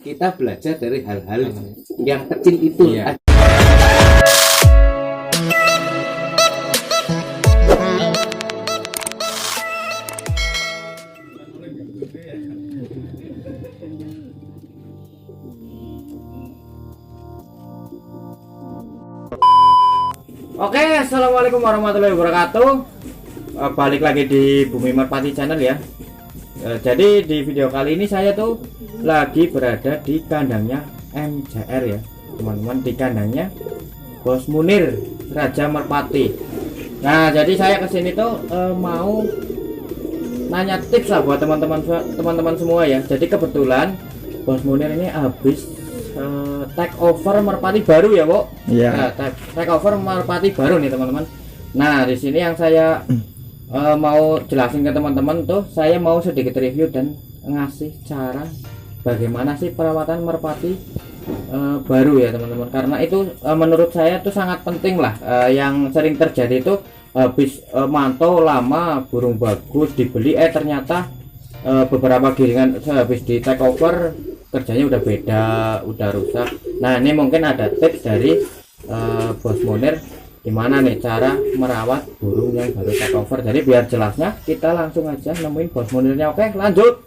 kita belajar dari hal-hal yang kecil itu. Iya. Oke, assalamualaikum warahmatullahi wabarakatuh. Balik lagi di Bumi Merpati Channel ya. Jadi di video kali ini saya tuh lagi berada di kandangnya MJR ya, teman-teman, di kandangnya Bos Munir Raja Merpati. Nah, jadi saya kesini tuh mau nanya tips lah buat teman-teman semua ya. Jadi kebetulan Bos Munir ini habis take over Merpati baru ya, Bu. Iya. Nah, take over Merpati baru nih, teman-teman. Nah, di sini yang saya mau jelasin ke teman-teman tuh, saya mau sedikit review dan ngasih cara bagaimana sih perawatan Merpati baru ya, teman-teman. Karena itu menurut saya tuh sangat penting lah. Yang sering terjadi itu habis mantau lama, burung bagus dibeli, ternyata beberapa giringan habis di take over kerjanya udah beda, udah rusak. Nah, ini mungkin ada tips dari Bos Munir gimana nih cara merawat burung yang baru take over. Jadi biar jelasnya kita langsung aja nemuin Bos Munirnya. Oke, lanjut.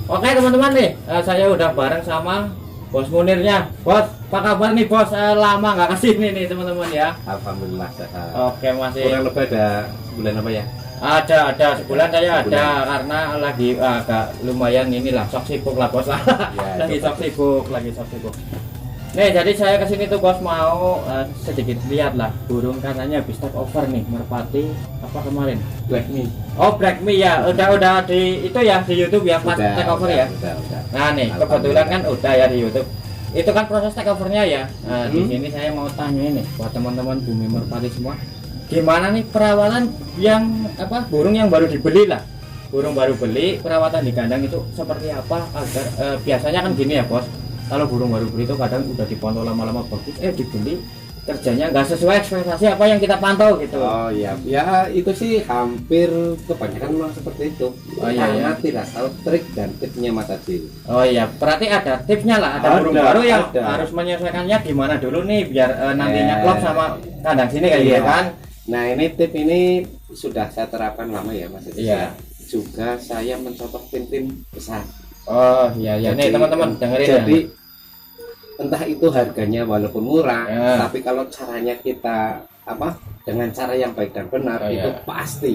Oke teman-teman nih, saya udah bareng sama Bos Munirnya. Bos, apa kabar nih Bos? Lama nggak kesini nih teman-teman ya. Alhamdulillah sehat. Oke, masih Kurang lebih ada sebulan apa ya? ada sebulan saya ada, karena lagi agak lumayan inilah sok sibuk lah Bos lah. Ya, lagi sok sibuk. Nih, jadi saya kesini tuh Bos mau sedikit lihat lah burung, katanya habis take over nih Merpati apa kemarin? Black Me. Oh, Black Me ya, udah di itu ya di YouTube ya pas take over ya. Udah. Nah nih, kebetulan kan udah ya di YouTube. Itu kan proses take overnya ya. Nah, di sini saya mau tanya ini buat teman-teman Bumi Merpati semua. Gimana nih perawatan yang burung yang baru dibeli lah. Burung baru beli, perawatan di kandang itu seperti apa agar biasanya kan gini ya, Bos. Kalau burung baru beli itu kadang udah dipantau lama-lama bagus, dibeli kerjanya nggak sesuai ekspektasi apa yang kita pantau gitu. Oh iya, ya itu sih hampir kebanyakan memang seperti itu. Oh iya, Karena ya. tidak tahu trik dan tipsnya Mas Adil. Oh iya, berarti ada tipsnya lah. Ada burung baru yang harus menyesuaikannya gimana dulu nih biar nantinya klop sama kandang sini kayak gitu kan. Nah, ini tip ini sudah saya terapkan lama ya Mas Adil. Iya. Juga saya mencontoh tim besar. Oh iya ya, nih teman-teman dengerin Jadi ya. entah itu harganya walaupun murah, Ya. tapi kalau caranya kita dengan cara yang baik dan benar, Oh, itu ya. pasti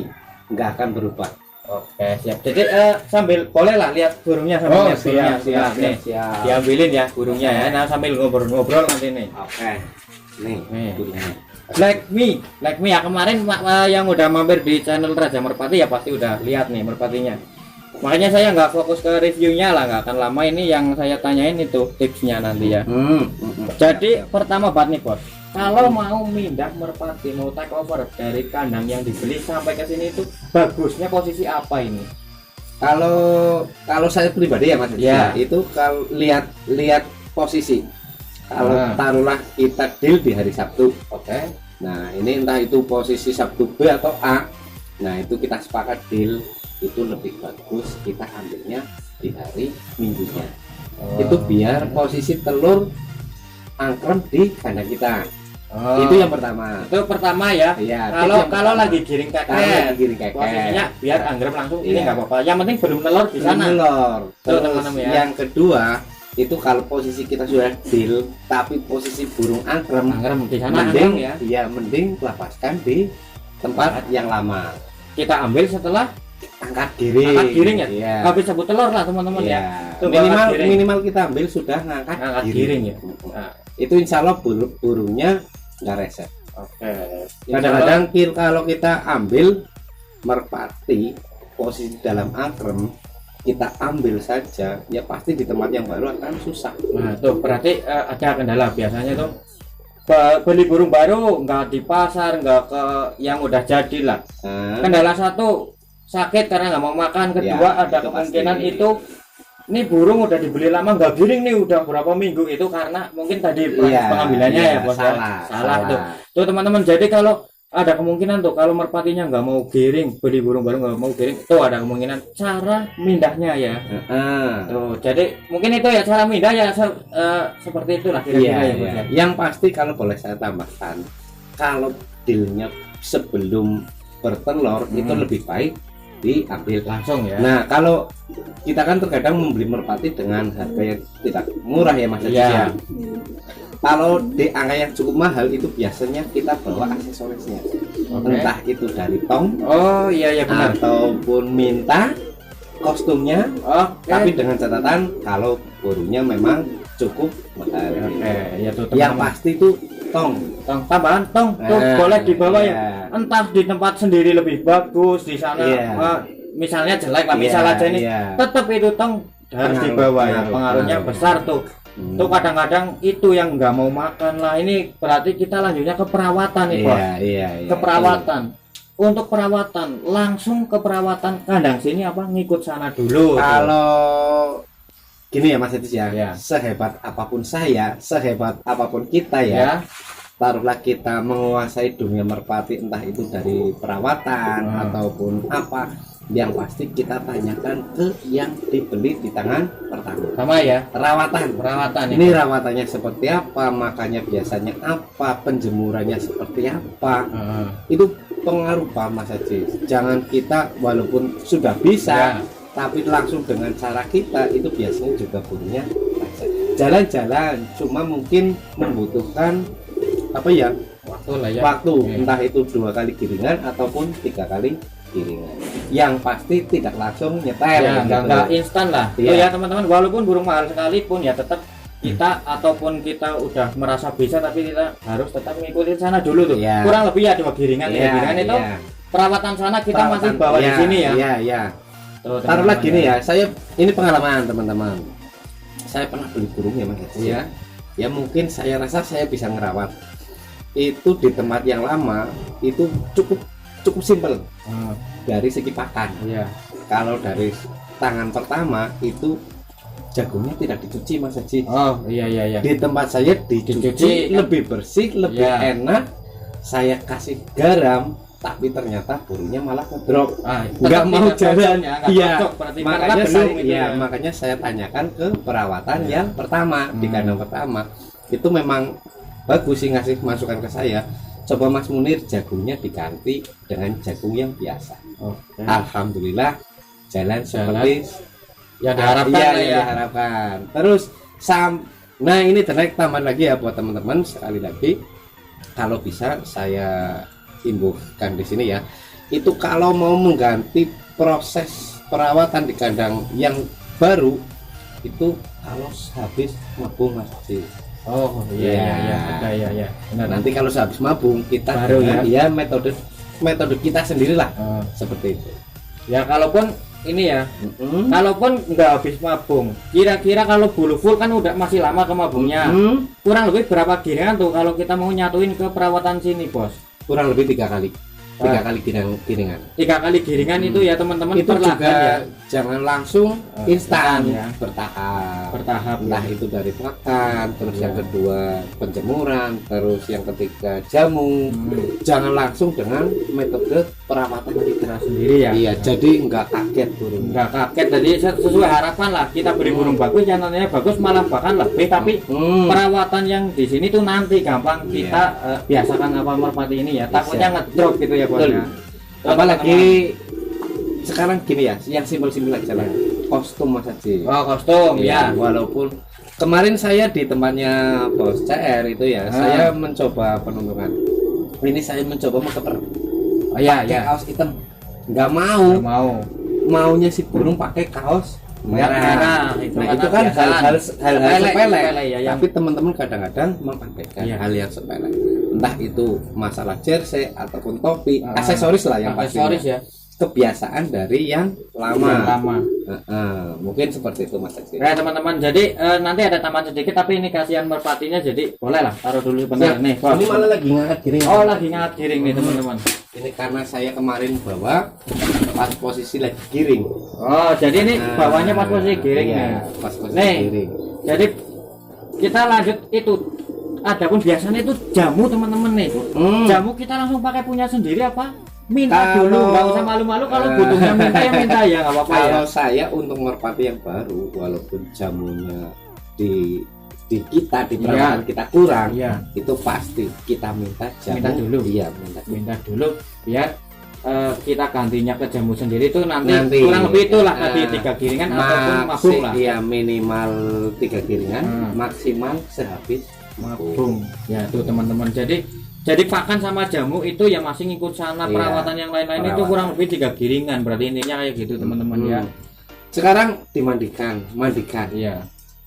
nggak akan berubah. Oke, siap. Jadi sambil boleh lah lihat burungnya sambil lihat burungnya. Nah, nih, siap. diambilin ya burungnya ya. Nah, sambil ngobrol-ngobrol nanti nih. Oke, nih burungnya. Black Me ya, kemarin yang udah mampir di channel Raja Merpati ya pasti udah lihat nih merpatinya. Makanya saya nggak fokus ke reviewnya lah, nggak akan lama. Ini yang saya tanyain itu tipsnya nanti ya. Jadi pertama banget nih Bos, kalau mau mindah Merpati, mau take over dari kandang yang dibeli sampai ke sini itu bagusnya posisi apa ini? Kalau saya pribadi ya Mas, Ya. itu kalau lihat posisi. Kalau taruhlah kita deal di hari Sabtu, Oke. nah ini entah itu posisi Sabtu B atau A, nah itu kita sepakat deal itu lebih bagus kita ambilnya di hari Minggunya. Itu biar posisi telur angkrem di kandang kita. Itu yang pertama. Itu pertama ya. Iya, Kalau lagi giring keket, giring keket, posisinya biar anggrek langsung ini Iya. nggak apa-apa. Yang penting belum telur di sana. telur. Tuh, Terus teman-teman ya. yang kedua itu kalau posisi kita sudah deal tapi posisi burung angkrem, Anggrek di sana mending anggrek ya. mending lepaskan di tempat yang lama. Kita ambil setelah Angkat giring. angkat giring ya. Iya. Nggak bisa sebut telur lah teman-teman ya. Iya. Tuh, Minimal angkat giring. minimal kita ambil sudah ngangkat Angkat giring ya. Nah, Itu insya Allah burungnya nggak reset. oke. Kadang-kadang kalau kita ambil merpati posisi dalam angkrem, kita ambil saja ya pasti di tempat yang baru akan susah. Nah, tuh berarti ada kendala biasanya tuh beli burung baru nggak di pasar, nggak ke yang udah jadi lah. Nah, Kendala satu, sakit karena nggak mau makan. Kedua, Ya, ada itu kemungkinan pasti. itu ini burung udah dibeli lama nggak giring nih udah berapa minggu, itu karena mungkin tadi proses Iya, pengambilannya iya, ya Bos. salah Salah tuh teman-teman. Jadi kalau ada kemungkinan tuh kalau merpatinya nggak mau giring, beli burung baru nggak mau giring, tuh ada kemungkinan cara mindahnya ya. Tuh, jadi mungkin itu ya cara mindah ya seperti itulah kira-kira ya, Bos, ya. Yang pasti kalau boleh saya tambahkan, kalau dealnya sebelum bertelur itu lebih baik diambil Langsung ya. Nah, kalau kita kan terkadang membeli merpati dengan harga yang tidak murah ya Mas Haji Iya. ya. Kalau di angka yang cukup mahal itu biasanya kita bawa aksesorisnya. Entah itu dari tong Oh iya ya benar. ataupun minta kostumnya, tapi dengan catatan kalau burungnya memang cukup mahal. Ya tuh Yang teman-teman. pasti itu tong. Tong tambahan tong tuh Nah, boleh dibawa ya. iya. Entah di tempat sendiri lebih bagus di sana. Iya. Misalnya jelek lah, Iya, misal aja ini iya. tetap itu tong harus Pengaruh, dibawa ya. pengaruh, Pengaruhnya pengaruh. besar tuh. Tuh kadang-kadang itu yang nggak mau makan lah. Ini berarti kita lanjutnya ke perawatan nih, Bos. Iya. Ke perawatan. Untuk perawatan langsung ke perawatan kandang sini apa ngikut sana dulu. Kalau gini ya Mas Etis ya, Ya. sehebat apapun saya, sehebat apapun kita ya, Ya. taruhlah kita menguasai dunia merpati entah itu dari perawatan ataupun apa, yang pasti kita tanyakan ke yang dibeli di tangan pertama. Sama ya. Perawatan Ini ini rawatannya seperti apa, makanya biasanya apa, penjemurannya seperti apa, itu pengaruh Pak Mas Haji. Jangan kita walaupun sudah bisa Ya. tapi langsung dengan cara kita itu biasanya juga punya jalan-jalan, cuma mungkin membutuhkan apa ya, waktu lah ya. waktu, Oke. entah itu 2 kali giringan ataupun 3 kali giringan, yang pasti tidak langsung nyetel Ya, gitu. nggak instan lah. Iya. Tuh ya teman-teman, walaupun burung mahal sekalipun ya tetap kita ataupun kita udah merasa bisa tapi kita harus tetap ngikutin sana dulu tuh. Iya. Kurang lebih ya 2 giringan, 3 Iya, giringan itu iya. perawatan sana kita masih Perawatan, bawa di iya, sini ya. iya. Tuh, Taruhlah teman-teman, gini ya, saya ini pengalaman teman-teman. Saya pernah beli burung ya Mas Haji, Iya. ya mungkin saya rasa saya bisa ngerawat itu di tempat yang lama itu cukup simpel Ah, dari segi pakan. iya. Kalau dari tangan pertama itu jagungnya tidak dicuci Mas Haji. Oh, iya. Di tempat saya dicuci, Dicuci. lebih bersih, lebih Iya. enak. Saya kasih garam, tapi ternyata burungnya malah ngedrop. Tetap Nggak mau tidak jalan. cocok ya, nggak Iya. cocok berarti karena Makanya belum saya, gitu ya, ya. makanya saya tanyakan ke perawatan yang pertama di kandang pertama. Itu memang bagus sih ngasih masukan ke saya. Coba Mas Munir jagungnya diganti dengan jagung yang biasa. Oke. Alhamdulillah jalan seperti Ya diharapkan iya, lah yang ya. diharapkan. Terus nah ini ternaik tambahan lagi ya buat teman-teman, sekali lagi kalau bisa saya imbuhkan di sini ya. Itu kalau mau mengganti proses perawatan di kandang yang baru itu kalau habis mabung Mas Haji. Oh, iya. Benar. Nanti kalau habis mabung kita Baru dengan ya metode kita sendirilah Oh. seperti itu. Ya kalaupun ini ya, kalaupun nggak habis mabung, kira-kira kalau bulu full kan udah masih lama ke mabungnya. Kurang lebih berapa giringan tuh kalau kita mau nyatuin ke perawatan sini, Bos? Kurang lebih 3 kali. 3 kali giringan. 3 kali giringan itu ya teman-teman, Itu perlahan juga ya. jangan langsung instan instan ya. bertahap entah itu dari pakan, terus yang kedua penjemuran, terus yang ketiga jamu. Jangan langsung dengan metode perawatan kita Sendiri ya. iya, jadi nggak kaget burung. Nggak kaget, jadi sesuai harapan lah kita beri burung bagus, channelnya bagus, malah bahkan lebih. Tapi perawatan yang di sini tuh nanti gampang kita biasakan apa merpati ini ya. Takutnya ngedrop gitu ya, Bos. Betul. Ya. Apalagi sekarang gini ya, yang simpel-simpel aja lah, kostum Mas Haji. Oh, kostum ya. Walaupun kemarin saya di tempatnya Bos CR itu ya, saya mencoba penuntungan. Ini saya mencoba mengkeper Oh iya, pakai ya. kaos hitam, nggak mau. Nggak mau. Maunya si burung pakai kaos merah. Merah. Nah, itu kan hal-hal sepele. sepele ya, yang Tapi teman-teman kadang-kadang mengabaikan Iya. hal yang sepele. Entah itu masalah jersey ataupun topi, aksesoris lah yang pasti. aksesoris ya. Kebiasaan dari yang lama. Lama. Mungkin seperti itu Mas Haji. Ya teman-teman, jadi nanti ada tambahan sedikit tapi ini kasihan merpatinya, jadi boleh lah taruh dulu benar Siap. nih, Bos. Ini malah lagi ngangkat giring. Oh, lagi ngangkat giring nih teman-teman. Ini karena saya kemarin bawa pas posisi lagi giring. Oh, jadi ini bawahnya pas posisi giring iya, nih. pas posisi Nih. giring. Jadi kita lanjut itu Adapun biasanya itu jamu teman-teman nih. Jamu kita langsung pakai punya sendiri apa? Minta Kalau- dulu, nggak usah malu-malu kalau butuhnya minta ya minta ya nggak apa-apa ya. Kalau saya untuk merpati yang baru, walaupun jamunya di kita di perawatan kita kurang, Iya. itu pasti kita minta jamu. Minta dulu. Iya, Minta dulu biar kita gantinya ke jamu sendiri itu nanti, Nanti, kurang lebih itulah tadi 3 giringan ataupun mabung lah. Iya, minimal 3 giringan, Hmm. maksimal sehabis Mabung. Ya tuh teman-teman. Jadi pakan sama jamu itu ya masih ngikut sana Iya, perawatan yang lain-lain itu perawatan. kurang lebih 3 giringan. Berarti intinya kayak gitu teman-teman ya. Sekarang dimandikan. Iya.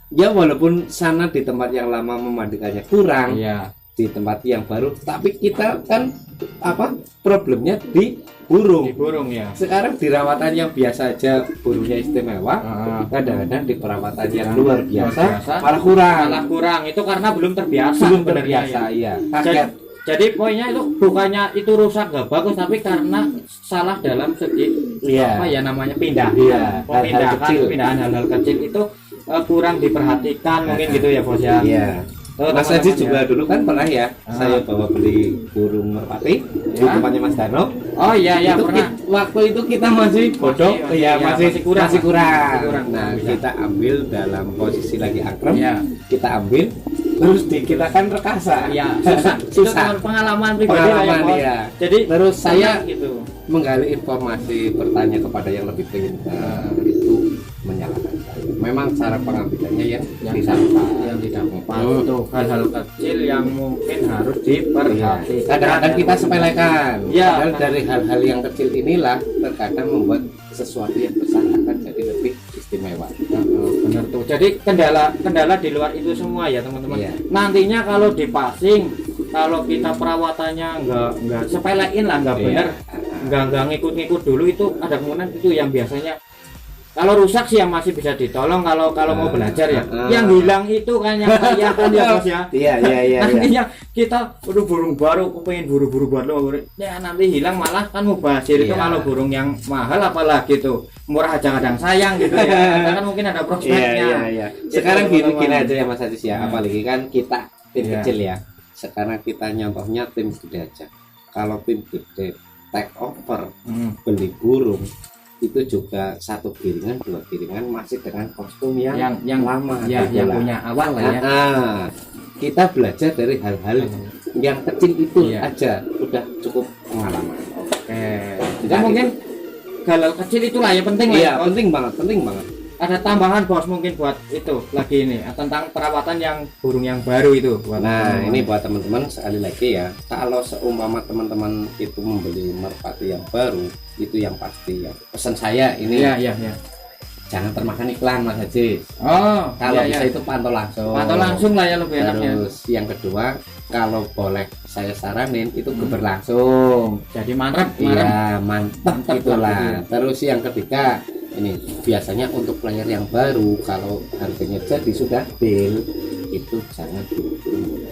Ya walaupun sana di tempat yang lama memandikannya kurang, Iya. di tempat yang baru, tapi kita kan apa problemnya di burung. Di burung ya. Sekarang di rawatan yang biasa aja burungnya istimewa, kadang-kadang di perawatan yang luar biasa malah kurang. Malah kurang itu karena belum terbiasa. Belum sebenarnya terbiasa, ya. iya. Jadi, Kaget. jadi poinnya itu bukannya itu rusak nggak bagus tapi karena salah dalam segi Iya. apa ya namanya pindahan, Iya, pemindahan, hal-hal kecil. pindahan hal-hal kecil itu kurang diperhatikan mungkin gitu ya bos ya. Iya. Tuh, Mas teman-teman Haji ya. juga dulu kan pernah ya, Ah. saya bawa beli burung merpati di Ya. tempatnya Mas Dano. Oh iya iya Itu pernah. waktu itu kita masih bodoh, Masih- ya, iya, masih kurang. Masih kurang. Nah, Bisa. kita ambil dalam posisi lagi akrem, Iya. kita ambil, terus kita kan rekasa. Iya susah. Itu Susah. pengalaman pribadi lah ya Pengalaman, bos. iya. Jadi Terus saya gitu. menggali informasi, bertanya kepada yang lebih pintar, itu menyalahkan saya. Memang cara pengambilannya ya Yang disampah. yang tidak mempan itu hal-hal kecil yang mungkin harus diperhatikan. Kadang-kadang kita sepelekan. Iya. Padahal dari hal-hal yang kecil inilah terkadang membuat sesuatu yang besar akan jadi lebih istimewa. Benar tuh. Jadi kendala di luar itu semua ya teman-teman. Iya. Nantinya kalau dipasing, kalau kita perawatannya nggak sepelein lah nggak Iya. benar, nggak ngikut-ngikut dulu itu ada kemungkinan itu yang biasanya kalau rusak sih yang masih bisa ditolong kalau mau belajar ya. Yang hilang itu kan yang kaya kan ya bos ya. Iya, iya, iya. Nantinya kita udah burung baru pengen buru-buru buat lo ya nanti hilang malah kan mubazir itu Iya. kalau burung yang mahal apalagi tuh murah aja kadang sayang gitu ya karena kan mungkin ada Iya, prospeknya. iya, iya. Sekarang Gitu, gini teman-teman. aja ya Mas Haji ya, Nah. apalagi kan kita tim Iya. kecil ya. Sekarang kita nyontohnya tim gede aja. Kalau tim gede take over Hmm. beli burung itu juga 1 giringan 2 giringan masih dengan kostum yang lama ya gitu yang lah. punya awal lah ya. Kita belajar dari hal-hal yang kecil itu Iya. aja udah cukup pengalaman. Oke. Jadi Nah, mungkin kalau kecil itulah yang penting lah. Iya, ya. penting banget. Ada tambahan bos mungkin buat itu lagi ini tentang perawatan yang burung yang baru itu. Buat Nah, teman-teman. ini buat teman-teman sekali lagi ya, kalau seumpama teman-teman itu membeli merpati yang baru, itu yang pasti ya. Pesan saya ini Iya iya iya. jangan termakan iklan Mas Haji. Oh, Kalau iya, bisa iya. itu pantau langsung. Pantau langsung lah ya lebih enaknya. Terus yang kedua, kalau boleh saya saranin itu geber langsung. Jadi mantap, Iya, mantap Mantap itulah. gitu ya. Terus yang ketiga, ini biasanya untuk player yang baru kalau harganya jadi sudah deal itu jangan buru-buru.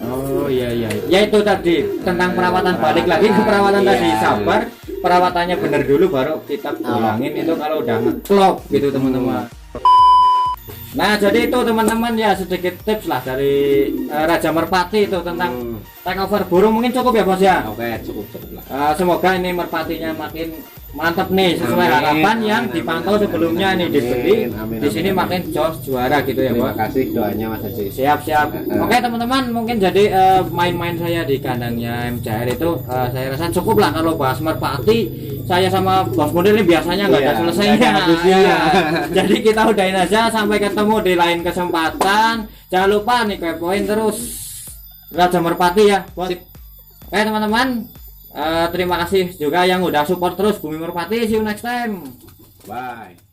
Oh iya iya. Ya itu tadi tentang perawatan balik lagi ke perawatan Iya. tadi sabar. Perawatannya bener dulu baru kita ulangin itu kalau udah ngeklop gitu teman-teman. Nah jadi itu teman-teman ya sedikit tips lah dari Raja Merpati itu tentang takeover burung mungkin cukup ya bos ya. Oke, cukup lah. Semoga ini merpatinya makin mantap nih sesuai Amin, harapan yang amin, dipantau amin, sebelumnya amin, nih amin, dibeli. amin, Di sini amin, makin jos juara gitu ya Terima bos. kasih doanya Mas Haji. Siap siap. Oke teman-teman mungkin jadi main-main saya di kandangnya MCR itu saya rasa cukup lah kalau bahas merpati. Saya sama Bos Munir ini biasanya nggak ada Iya, selesainya. nggak ada habisnya. Iya. Jadi kita udahin aja sampai ketemu di lain kesempatan. Jangan lupa nih kepoin terus Raja Merpati ya bos. Oke teman-teman terima kasih juga yang udah support terus Bumi Merpati. See you next time. Bye.